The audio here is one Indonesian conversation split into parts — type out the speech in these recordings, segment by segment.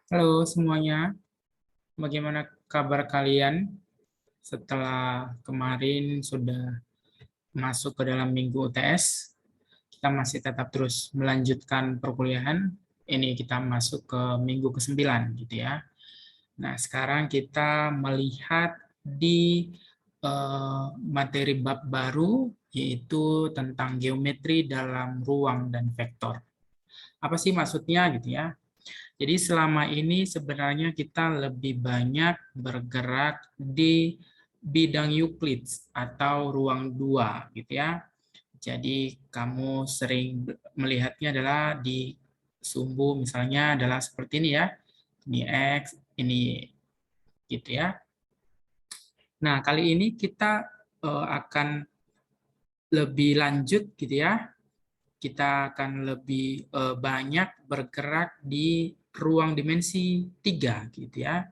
Halo semuanya, bagaimana kabar kalian setelah kemarin sudah masuk ke dalam minggu UTS? Kita masih tetap terus melanjutkan perkuliahan. Ini kita masuk ke minggu ke-9 gitu ya. Nah, sekarang kita melihat di materi bab baru yaitu tentang geometri dalam ruang dan vektor. Apa sih maksudnya gitu ya? Jadi selama ini sebenarnya kita lebih banyak bergerak di bidang Euclid atau ruang 2 gitu ya. Jadi kamu sering melihatnya adalah di sumbu misalnya adalah seperti ini ya. Ini X, ini gitu ya. Nah, kali ini kita akan lebih lanjut gitu ya. Kita akan lebih banyak bergerak di ruang dimensi 3 gitu ya.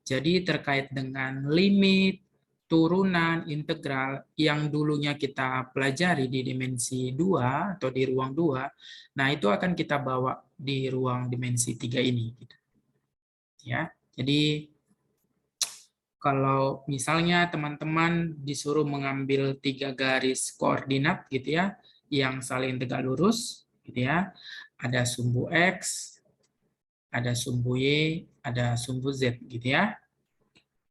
Jadi terkait dengan limit, turunan, integral yang dulunya kita pelajari di dimensi 2 atau di ruang 2, nah itu akan kita bawa di ruang dimensi 3 ini gitu. Ya. Jadi kalau misalnya teman-teman disuruh mengambil 3 garis koordinat gitu ya, yang saling tegak lurus gitu ya. Ada sumbu X, ada sumbu Y, ada sumbu Z gitu ya.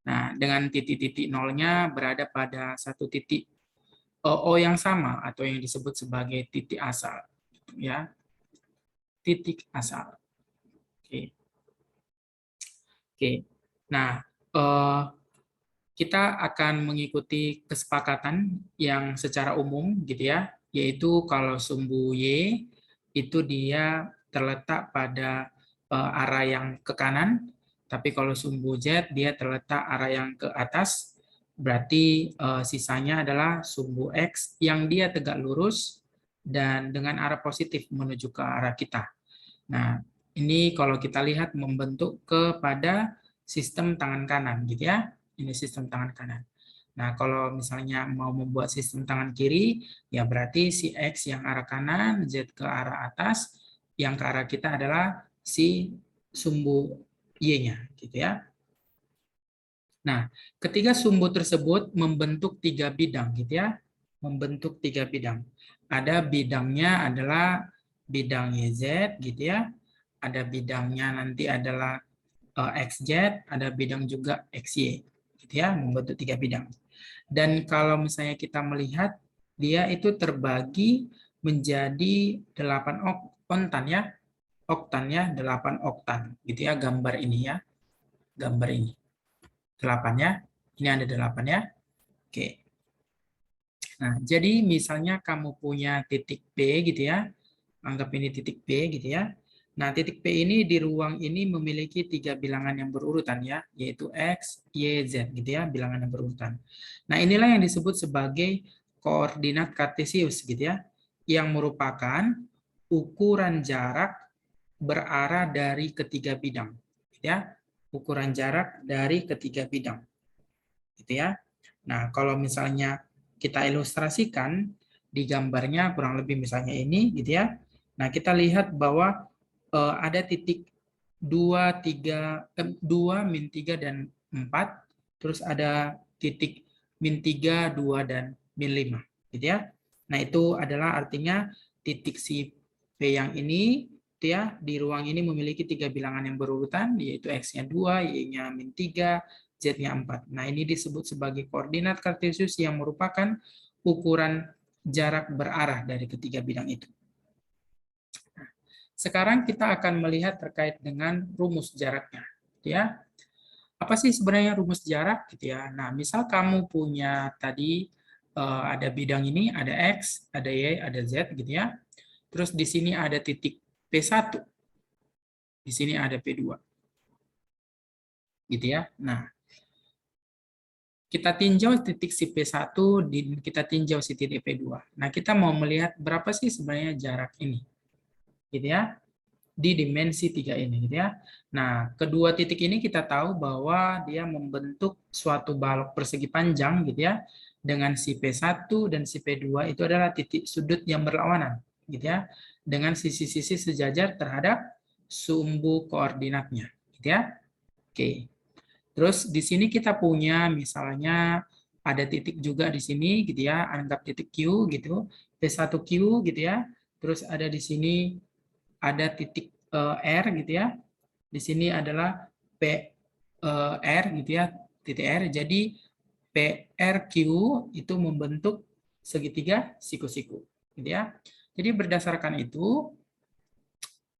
Nah, dengan titik-titik nolnya berada pada satu titik O yang sama atau yang disebut sebagai titik asal, ya, titik asal. Oke, oke. Nah, kita akan mengikuti kesepakatan yang secara umum, gitu ya, yaitu kalau sumbu Y itu dia terletak pada arah yang ke kanan, tapi kalau sumbu Z dia terletak arah yang ke atas. Berarti sisanya adalah sumbu X yang dia tegak lurus dan dengan arah positif menuju ke arah kita. Nah, ini kalau kita lihat membentuk kepada sistem tangan kanan gitu ya. Ini sistem tangan kanan. Nah, kalau misalnya mau membuat sistem tangan kiri, ya berarti si X yang arah kanan, Z ke arah atas, yang ke arah kita adalah si sumbu Y-nya gitu ya. Nah, ketiga sumbu tersebut membentuk 3 bidang gitu ya. Membentuk 3 bidang. Ada bidangnya adalah bidang YZ gitu ya. Ada bidangnya nanti adalah XZ, ada bidang juga XY gitu ya, membentuk 3 bidang. Dan kalau misalnya kita melihat dia itu terbagi menjadi 8 oktan ya. Oktan ya, 8 oktan gitu ya gambar ini ya. Gambar ini. 8 ya. Ini ada 8 ya. Oke. Nah, jadi misalnya kamu punya titik P gitu ya. Anggap ini titik P gitu ya. Nah, titik P ini di ruang ini memiliki 3 bilangan yang berurutan ya, yaitu X, Y, Z gitu ya, bilangan yang berurutan. Nah, inilah yang disebut sebagai koordinat kartesius gitu ya, yang merupakan ukuran jarak berarah dari ketiga bidang gitu ya. Ukuran jarak dari ketiga bidang gitu ya. Nah, kalau misalnya kita ilustrasikan di gambarnya kurang lebih misalnya ini gitu ya. Nah, kita lihat bahwa ada titik 2, 3, 2, min 3, dan 4. Terus ada titik min 3, 2, dan min 5. Gitu ya. Nah, itu adalah artinya titik si P yang ini gitu ya, di ruang ini memiliki 3 bilangan yang berurutan, yaitu X-nya 2, Y-nya min 3, Z-nya 4. Nah, ini disebut sebagai koordinat kartesius yang merupakan ukuran jarak berarah dari ketiga bidang itu. Sekarang kita akan melihat terkait dengan rumus jaraknya, ya. Apa sih sebenarnya rumus jarak gitu ya? Nah, misal kamu punya tadi ada bidang ini, ada X, ada Y, ada Z gitu ya. Terus di sini ada titik P1. Di sini ada P2. Gitu ya. Nah, kita tinjau titik si P1, kita tinjau si titik P2. Nah, kita mau melihat berapa sih sebenarnya jarak ini. Gitu ya. Di dimensi 3 ini gitu ya. Nah, kedua titik ini kita tahu bahwa dia membentuk suatu balok persegi panjang gitu ya. Dengan si P1 dan si P2 itu adalah titik sudut yang berlawanan gitu ya. Dengan sisi-sisi sejajar terhadap sumbu koordinatnya gitu ya. Oke. Terus di sini kita punya misalnya ada titik juga di sini gitu ya, anggap titik Q gitu, P1Q gitu ya. Terus ada di sini ada titik R gitu ya. Di sini adalah PR gitu ya, titik R. Jadi PRQ itu membentuk segitiga siku-siku gitu ya. Jadi berdasarkan itu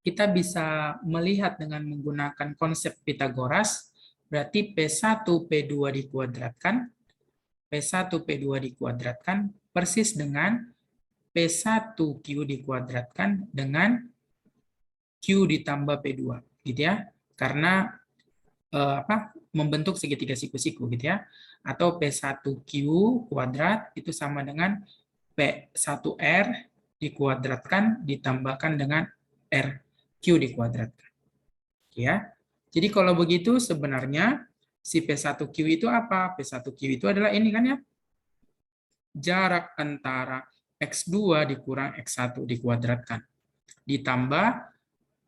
kita bisa melihat dengan menggunakan konsep Pitagoras, berarti P1 P2 dikuadratkan, P1 P2 dikuadratkan persis dengan P1 Q dikuadratkan dengan Q ditambah P2 gitu ya. Karena membentuk segitiga siku-siku gitu ya. Atau P1Q kuadrat itu sama dengan P1R dikuadratkan ditambahkan dengan RQ dikuadratkan. Ya. Jadi kalau begitu sebenarnya si P1Q itu apa? P1Q itu adalah ini kan ya. Jarak antara X2 dikurang X1 dikuadratkan. Ditambah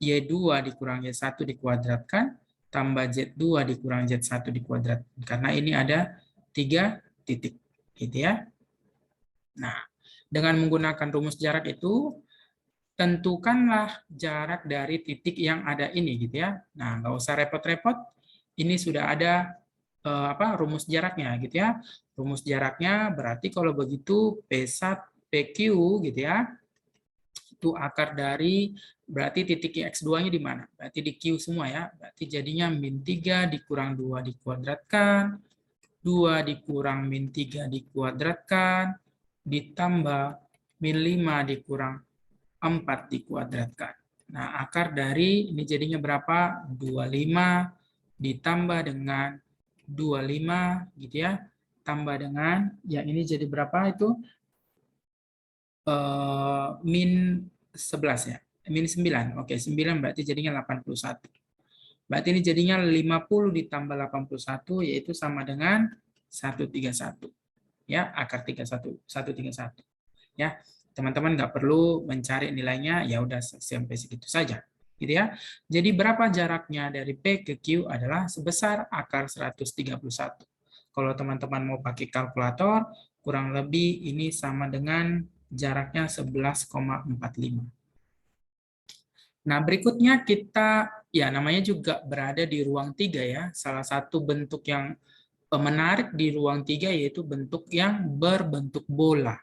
Y2 dikurang Y1 dikuadratkan, tambah Z2 dikurang Z1 dikuadratkan. Karena ini ada 3 titik. Gitu ya. Nah, dengan menggunakan rumus jarak itu, tentukanlah jarak dari titik yang ada ini gitu ya. Nah, nggak usah repot-repot. Ini sudah ada rumus jaraknya gitu ya. Rumus jaraknya berarti kalau begitu P1 PQ gitu ya. Itu akar dari berarti titik X2-nya di mana? Berarti di Q semua ya. Berarti jadinya min 3 dikurang 2 dikuadratkan, 2 dikurang min 3 dikuadratkan, ditambah min 5 dikurang 4 dikuadratkan. Nah, akar dari ini jadinya berapa? 25 ditambah dengan 25 gitu ya. Tambah dengan yang ini jadi berapa itu? Min 11 ya. Min 9. Oke, 9 berarti jadinya 81. Berarti ini jadinya 50 ditambah 81 yaitu sama dengan 131. Ya, akar 31, 131. Ya, teman-teman nggak perlu mencari nilainya, ya udah sampai segitu saja. Gitu ya. Jadi berapa jaraknya dari P ke Q adalah sebesar akar 131. Kalau teman-teman mau pakai kalkulator, kurang lebih ini sama dengan jaraknya 11,45. Nah, berikutnya kita, ya namanya juga berada di ruang 3 ya. Salah satu bentuk yang menarik di ruang 3 yaitu bentuk yang berbentuk bola.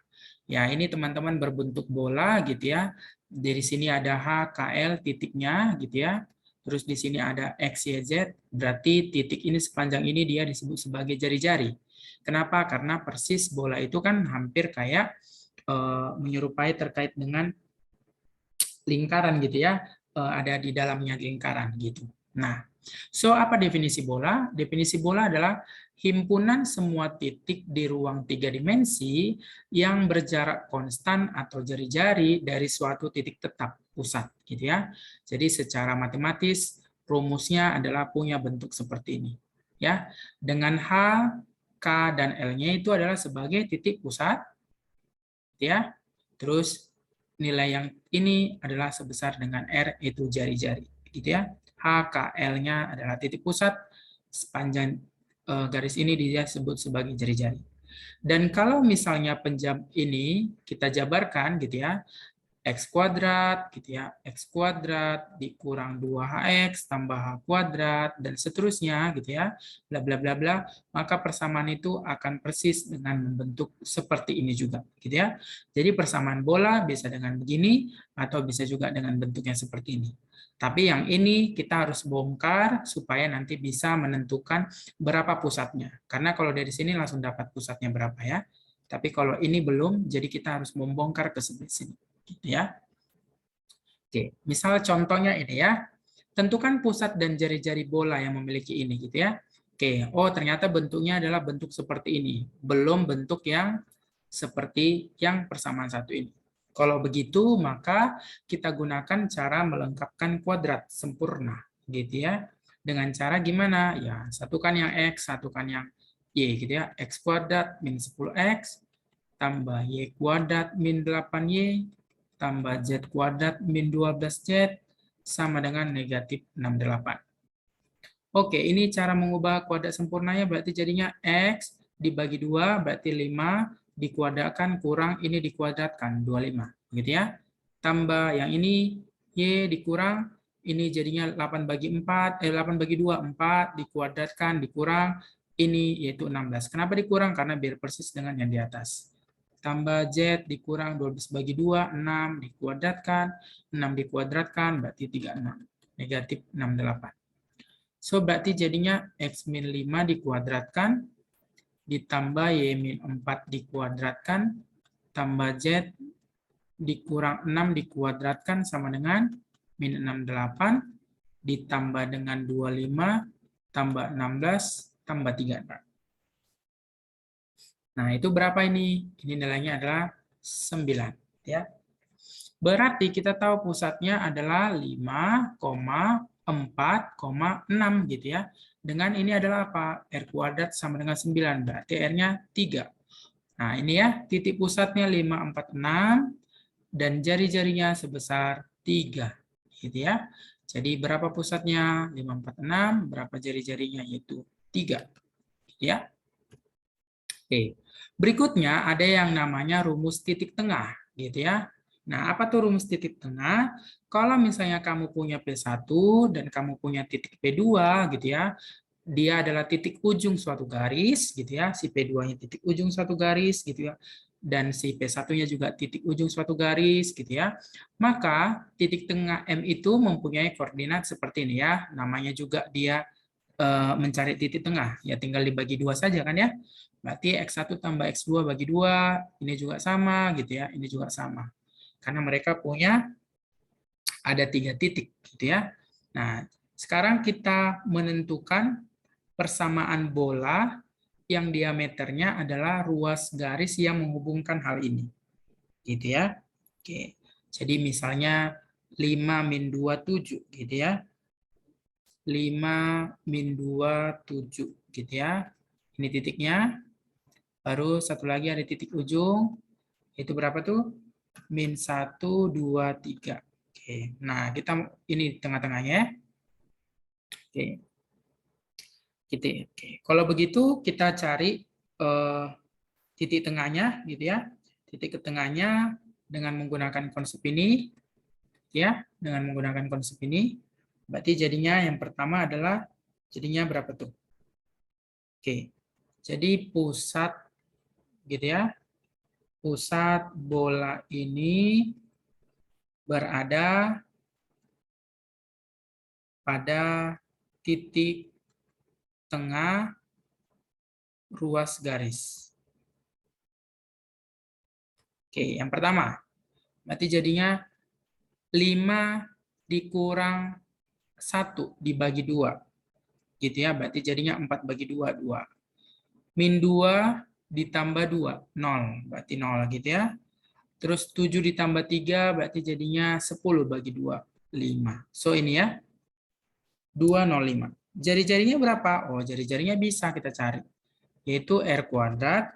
Ya, ini teman-teman berbentuk bola gitu ya. Dari sini ada H, KL titiknya gitu ya. Terus di sini ada X, Y, Z. Berarti titik ini sepanjang ini dia disebut sebagai jari-jari. Kenapa? Karena persis bola itu kan hampir kayak menyerupai terkait dengan lingkaran gitu ya, ada di dalamnya lingkaran gitu. Nah, so apa definisi bola? Definisi bola adalah himpunan semua titik di ruang 3 dimensi yang berjarak konstan atau jari-jari dari suatu titik tetap pusat gitu ya. Jadi secara matematis rumusnya adalah punya bentuk seperti ini. Ya, dengan H, K dan L-nya itu adalah sebagai titik pusat ya. Terus nilai yang ini adalah sebesar dengan R itu jari-jari gitu ya. HKL-nya adalah titik pusat, sepanjang garis ini dia sebut sebagai jari-jari. Dan kalau misalnya ini kita jabarkan gitu ya, X kuadrat gitu ya, X kuadrat dikurang 2HX tambah H kuadrat dan seterusnya gitu ya, bla bla bla bla, maka persamaan itu akan persis dengan membentuk seperti ini juga gitu ya. Jadi persamaan bola bisa dengan begini atau bisa juga dengan bentuknya seperti ini. Tapi yang ini kita harus bongkar supaya nanti bisa menentukan berapa pusatnya. Karena kalau dari sini langsung dapat pusatnya berapa ya. Tapi kalau ini belum, jadi kita harus membongkar ke sebelah sini. Gitu ya. Oke, misal contohnya ini ya. Tentukan pusat dan jari-jari bola yang memiliki ini gitu ya. Oke, oh ternyata bentuknya adalah bentuk seperti ini. Belum bentuk yang seperti yang persamaan satu ini. Kalau begitu, maka kita gunakan cara melengkapkan kuadrat sempurna gitu ya. Dengan cara gimana? Ya, satukan yang X, satukan yang Y gitu ya. X kuadrat min 10X tambah Y kuadrat min 8Y tambah Z kuadrat min 12Z sama dengan negatif 68. Oke, ini cara mengubah kuadrat sempurnanya, berarti jadinya X dibagi 2, berarti 5 dikuadratkan kurang ini dikuadratkan, 25. Gitu ya. Tambah yang ini, Y dikurang, ini jadinya 8 bagi 4, 8 bagi 2, 4 dikuadratkan, dikurang, ini yaitu 16. Kenapa dikurang? Karena biar persis dengan yang di atas. Tambah Z dikurang 12 bagi 2, 6 dikuadratkan, 6 dikuadratkan, berarti 36. Negatif 68. So, berarti jadinya X min 5 dikuadratkan, ditambah Y min 4 dikuadratkan, tambah Z dikurang 6 dikuadratkan sama dengan min 68, ditambah dengan 25, tambah 16, tambah 34. Nah, itu berapa ini? Ini nilainya adalah 9. Ya. Berarti kita tahu pusatnya adalah 5,4,6 gitu ya. Dengan ini adalah apa? R kuadrat sama dengan 9, berarti R-nya 3. Nah, ini ya, titik pusatnya 5, 4, 6, dan jari-jarinya sebesar 3. Gitu ya. Jadi berapa pusatnya? 5, 4, 6, berapa jari-jarinya? Yaitu 3. Gitu ya. Oke. Berikutnya ada yang namanya rumus titik tengah. Gitu ya. Nah, apa tuh rumus titik tengah? Kalau misalnya kamu punya P1 dan kamu punya titik P2 gitu ya, dia adalah titik ujung suatu garis gitu ya, si P2-nya titik ujung suatu garis gitu ya, dan si P1-nya juga titik ujung suatu garis gitu ya. Maka titik tengah M itu mempunyai koordinat seperti ini ya, namanya juga dia mencari titik tengah, ya tinggal dibagi 2 saja kan ya. Berarti X1 tambah X2 bagi 2, ini juga sama gitu ya, ini juga sama. Karena mereka punya ada 3 titik gitu ya. Nah, sekarang kita menentukan persamaan bola yang diameternya adalah ruas garis yang menghubungkan hal ini. Gitu ya. Oke. Jadi misalnya 5 min 2, 7 gitu ya. 5 min 2, 7 gitu ya. Ini titiknya. Baru satu lagi ada titik ujung. Itu berapa tuh? Min 1, 2, 3. Oke. Nah, kita ini tengah-tengahnya. Oke. Gitu ya. Oke. Kalau begitu kita cari titik tengahnya gitu ya. Titik ke tengahnya dengan menggunakan konsep ini ya, dengan menggunakan konsep ini. Berarti jadinya yang pertama adalah jadinya berapa tuh? Oke. Jadi pusat gitu ya. Pusat bola ini berada pada titik tengah ruas garis. Oke, yang pertama. Berarti jadinya 5 dikurang 1 dibagi 2. Gitu ya, berarti jadinya 4 bagi 2, 2. Min 2 ditambah 2, 0. Berarti 0 gitu ya. Terus 7 ditambah 3, berarti jadinya 10 bagi 2, 5. So ini ya, 205. Jari-jarinya berapa? Oh, jari-jarinya bisa kita cari. Yaitu R kuadrat.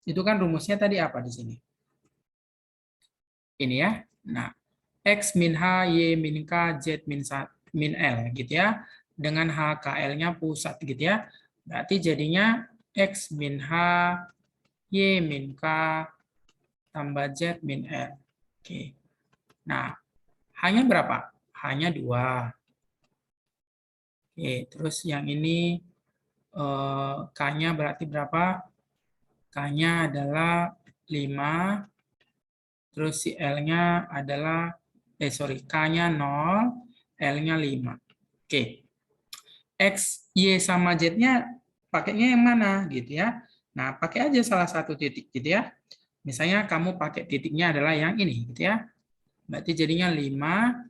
Itu kan rumusnya tadi apa di sini? Ini ya. Nah, X min H, Y min K, Z min L gitu ya. Dengan HKL-nya pusat gitu ya. Berarti jadinya X min H, Y min K, tambah Z min L. Oke. Nah, H-nya berapa? H-nya 2. Oke, terus yang ini K-nya berarti berapa? K-nya adalah 5. Terus si L-nya adalah, K-nya 0, L-nya 5. Oke. X, Y, sama Z-nya pakainya yang mana gitu ya. Nah, pakai aja salah satu titik gitu ya. Misalnya kamu pakai titiknya adalah yang ini gitu ya. Berarti jadinya 5,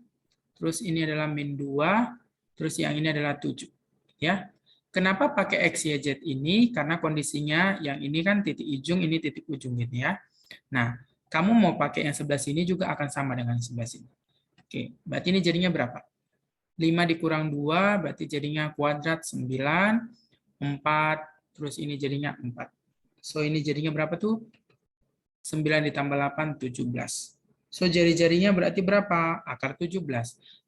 terus ini adalah min 2, terus yang ini adalah 7. Ya. Kenapa pakai X, Y, Z ini? Karena kondisinya yang ini kan titik ujung, ini titik ujung gitu ya. Nah, kamu mau pakai yang sebelah sini juga akan sama dengan sebelah sini. Oke, berarti ini jadinya berapa? 5 dikurang 2, berarti jadinya kuadrat 9, 4, terus ini jadinya 4. So, ini jadinya berapa tuh? 9 ditambah 8, 17. So, jari-jarinya berarti berapa? Akar 17.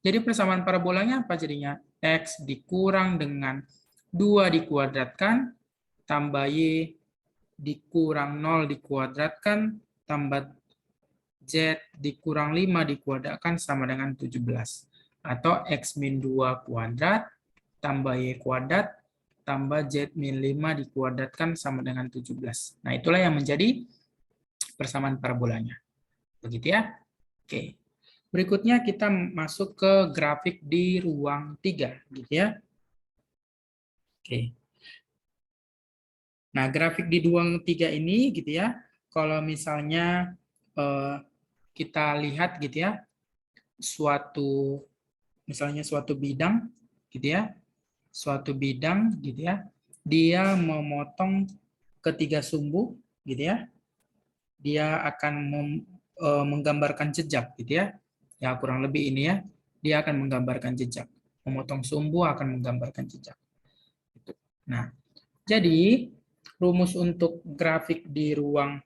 Jadi persamaan parabolanya apa jadinya? X dikurang dengan 2 dikuadratkan, tambah Y dikurang 0 dikuadratkan, tambah Z dikurang 5 dikuadratkan sama dengan 17. Atau X min 2 kuadrat, tambah Y kuadrat, tambah Z min 5 dikuadratkan sama dengan 17. Nah, itulah yang menjadi persamaan parabolanya. Begitu ya? Oke. Berikutnya kita masuk ke grafik di ruang 3, gitu ya. Oke. Nah, grafik di ruang 3 ini gitu ya. Kalau misalnya kita lihat gitu ya, misalnya suatu bidang gitu ya. Suatu bidang gitu ya. Dia memotong ketiga sumbu gitu ya. Dia akan menggambarkan jejak gitu ya. Ya, kurang lebih ini ya. Dia akan menggambarkan jejak. Memotong sumbu akan menggambarkan jejak. Nah, jadi rumus untuk grafik di ruang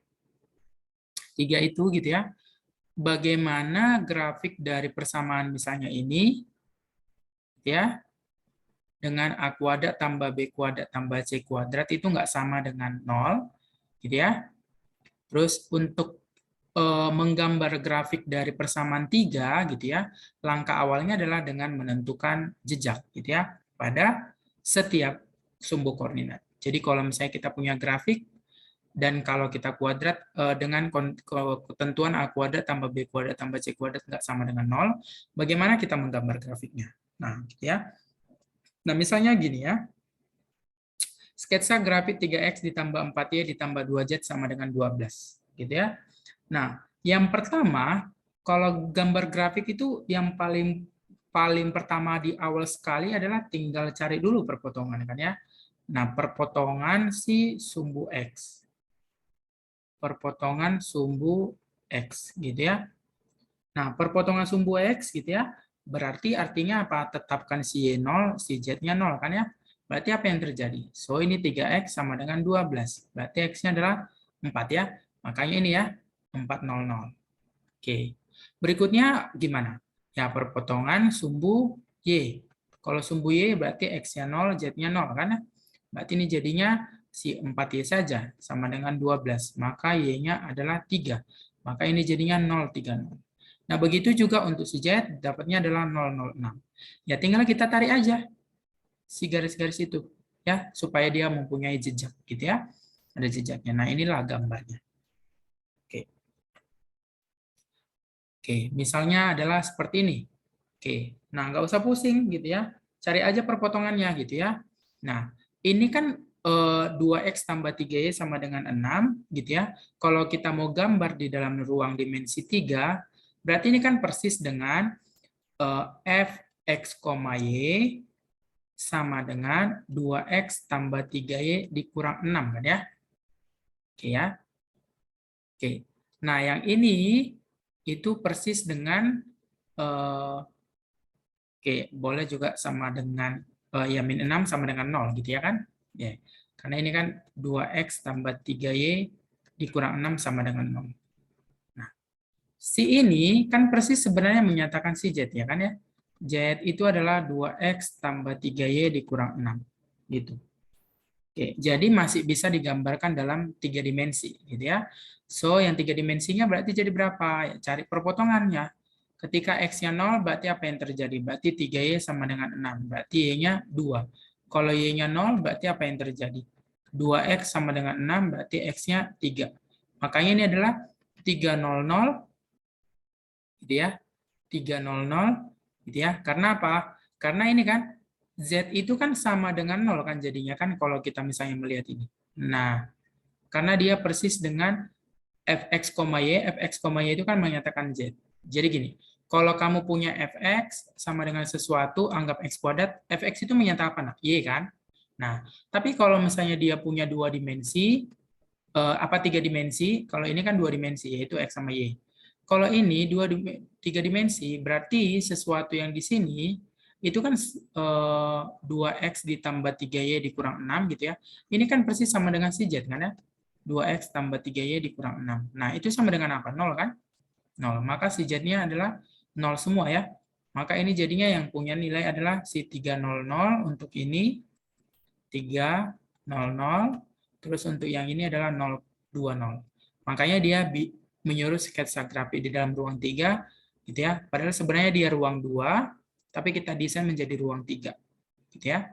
3 itu gitu ya. Bagaimana grafik dari persamaan misalnya ini ya dengan A kuadrat tambah B kuadrat tambah C kuadrat itu nggak sama dengan 0 gitu ya. Terus untuk menggambar grafik dari persamaan 3 gitu ya, langkah awalnya adalah dengan menentukan jejak gitu ya pada setiap sumbu koordinat. Jadi kalau misalnya kita punya grafik dan kalau kita kuadrat dengan ketentuan A kuadrat tambah B kuadrat tambah C kuadrat nggak sama dengan 0, bagaimana kita menggambar grafiknya? Nah, gitu ya. Nah, misalnya gini ya. Sketsa grafik 3X ditambah 4Y ditambah 2Z sama dengan 12. Gitu ya. Nah, yang pertama, kalau gambar grafik itu yang paling pertama di awal sekali adalah tinggal cari dulu perpotongan kan ya. Nah, perpotongan si sumbu X. Perpotongan sumbu X gitu ya. Nah, perpotongan sumbu X gitu ya, berarti artinya apa? Tetapkan si Y 0, si Z-nya 0 kan ya. Berarti apa yang terjadi? So, ini 3X sama dengan 12. Berarti X-nya adalah 4 ya. Makanya ini ya, 400. Oke. Berikutnya gimana? Ya, perpotongan sumbu Y. Kalau sumbu Y berarti X-nya 0, Z-nya 0 kan ya. Berarti ini jadinya si 4Y saja sama dengan 12. Maka Y-nya adalah 3. Maka ini jadinya 030. Nah, begitu juga untuk si Z, dapatnya adalah 006. Ya, tinggal kita tarik aja si garis-garis itu, ya, supaya dia mempunyai jejak, gitu ya. Ada jejaknya. Nah, inilah gambarnya. Oke. Oke, misalnya adalah seperti ini. Oke, nah nggak usah pusing, gitu ya. Cari aja perpotongannya, gitu ya. Nah, ini kan 2X tambah 3Y sama dengan 6, gitu ya. Kalau kita mau gambar di dalam ruang dimensi 3, berarti ini kan persis dengan Fx, Y sama dengan 2X tambah 3Y dikurang 6 kan ya. Oke ya. Oke. Nah, yang ini itu persis dengan oke, boleh juga sama dengan ya min 6 sama dengan 0 gitu ya kan? Ya. Karena ini kan 2X tambah 3Y dikurang 6 sama dengan 0. Nah, si ini kan persis sebenarnya menyatakan si Z ya kan ya? Z itu adalah 2X tambah 3Y dikurang 6. Gitu. Oke, jadi masih bisa digambarkan dalam 3 dimensi. Gitu ya. So, yang 3 dimensinya berarti jadi berapa? Ya, cari perpotongannya. Ketika X-nya 0, berarti apa yang terjadi? Berarti 3Y sama dengan 6. Berarti Y-nya 2. Kalau Y-nya 0, berarti apa yang terjadi? 2X sama dengan 6, berarti X-nya 3. Makanya ini adalah 300, gitu ya. 300, gitu ya. Karena apa? Karena ini kan Z itu kan sama dengan 0 kan jadinya kan kalau kita misalnya melihat ini. Nah, karena dia persis dengan Fx, Y itu kan menyatakan Z. Jadi gini, kalau kamu punya Fx sama dengan sesuatu, anggap X kuadrat, Fx itu menyatakan apa? Y kan? Nah, tapi kalau misalnya dia punya 2 dimensi, apa 3 dimensi, kalau ini kan 2 dimensi, yaitu X sama Y. Kalau ini 3 dimensi, berarti sesuatu yang di sini, itu kan 2X ditambah 3Y dikurang 6 gitu ya. Ini kan persis sama dengan si Z kan ya. 2X tambah 3Y dikurang 6. Nah, itu sama dengan apa? 0 kan? 0. Maka si Z-nya adalah 0 semua ya. Maka ini jadinya yang punya nilai adalah si 300 untuk ini, 300, terus untuk yang ini adalah 020. Makanya dia menyuruh sketsa grafik di dalam ruang 3, gitu ya. Padahal sebenarnya dia ruang 2, tapi kita desain menjadi ruang 3, gitu ya.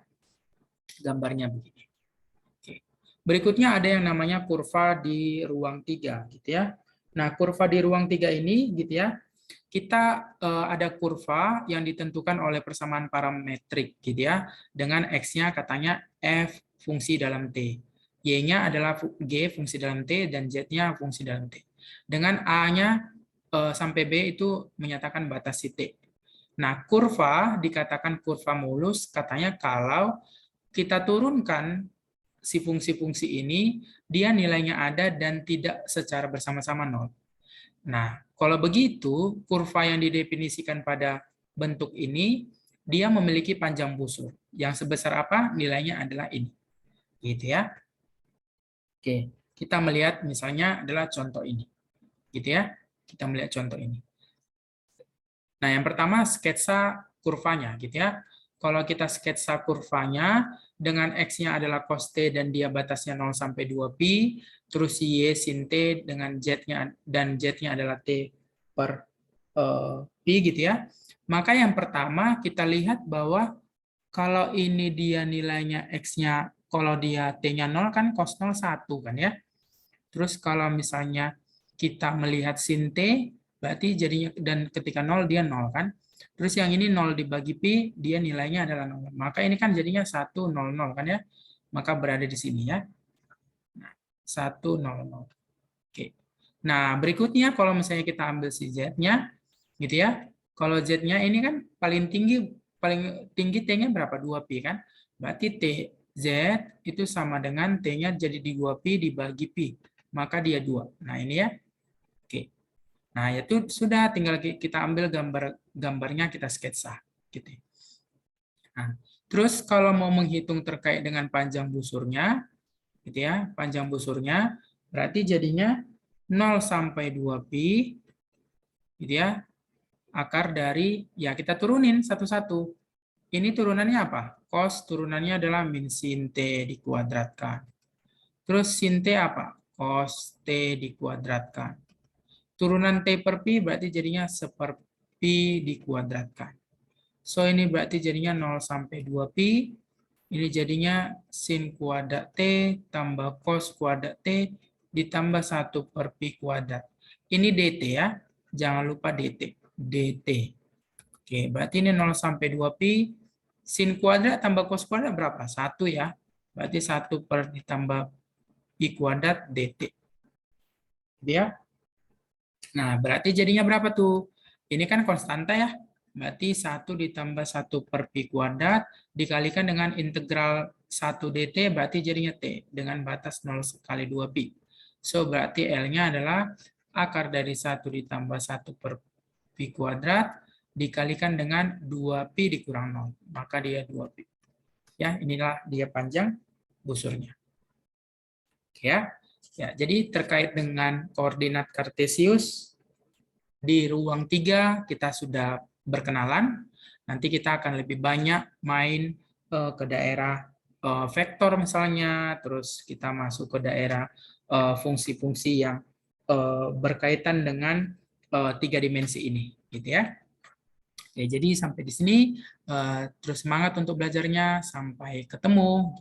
Gambarnya begini. Oke. Berikutnya ada yang namanya kurva di ruang 3, gitu ya. Nah, kurva di ruang 3 ini, gitu ya, kita ada kurva yang ditentukan oleh persamaan parametrik, gitu ya, dengan X-nya katanya F fungsi dalam T. Y-nya adalah G fungsi dalam T, dan Z-nya fungsi dalam T. Dengan A-nya sampai B itu menyatakan batas si T. Nah, kurva dikatakan kurva mulus, katanya kalau kita turunkan si fungsi-fungsi ini, dia nilainya ada dan tidak secara bersama-sama 0. Nah, kalau begitu, kurva yang didefinisikan pada bentuk ini, dia memiliki panjang busur. Yang sebesar apa? Nilainya adalah ini. Gitu ya. Oke, kita melihat misalnya adalah contoh ini. Gitu ya. Kita melihat contoh ini. Nah, yang pertama sketsa kurvanya, gitu ya. Kalau kita sketsa kurvanya, dengan X-nya adalah cos T dan dia batasnya 0 sampai 2pi, terus Y sin T dengan Z-nya, dan Z-nya adalah T per pi, gitu ya. Maka yang pertama kita lihat bahwa kalau ini dia nilainya X-nya, kalau dia T-nya 0 kan cos 0 1 kan ya. Terus kalau misalnya kita melihat sin T, berarti jadinya, dan ketika 0 dia 0 kan. Terus yang ini 0 dibagi pi, dia nilainya adalah 0. Maka ini kan jadinya 1, 0, 0 kan ya. Maka berada di sini ya. Nah, 1, 0, 0. Oke. Nah, berikutnya kalau misalnya kita ambil si Z-nya, gitu ya. Kalau Z-nya ini kan paling tinggi T-nya berapa? 2pi kan? Berarti T Z itu sama dengan T-nya jadi di 2pi dibagi pi. Maka dia 2. Nah, ini ya. Oke. Nah, itu sudah tinggal kita ambil gambarnya kita sketsa gitu. Nah, terus kalau mau menghitung terkait dengan panjang busurnya gitu ya, panjang busurnya berarti jadinya 0 sampai 2pi gitu ya. Akar dari, ya kita turunin satu-satu. Ini turunannya apa? Cos turunannya adalah min sin T dikuadratkan. Terus sin T apa? Cos T dikuadratkan. Turunan T per pi berarti jadinya seperpi dikuadratkan. So ini berarti jadinya 0 sampai 2pi. Ini jadinya sin kuadrat T tambah cos kuadrat T ditambah 1 per pi kuadrat. Ini dt ya. Jangan lupa dt. dt. Oke, berarti ini 0 sampai 2pi. Sin kuadrat tambah cos kuadrat berapa? 1 ya. Berarti 1 per ditambah pi kuadrat dt. Ya. Nah, berarti jadinya berapa tuh? Ini kan konstanta ya. Berarti 1 ditambah 1 per pi kuadrat dikalikan dengan integral 1 dt, berarti jadinya T dengan batas 0 kali 2pi. So, berarti L-nya adalah akar dari 1 ditambah 1 per pi kuadrat dikalikan dengan 2pi dikurang 0. Maka dia 2pi. Ya, inilah dia panjang busurnya. Oke ya. Ya, jadi terkait dengan koordinat kartesius, di ruang 3 kita sudah berkenalan. Nanti kita akan lebih banyak main ke daerah vektor misalnya, terus kita masuk ke daerah fungsi-fungsi yang berkaitan dengan 3 dimensi ini, gitu ya. Oke, jadi sampai di sini, terus semangat untuk belajarnya, sampai ketemu.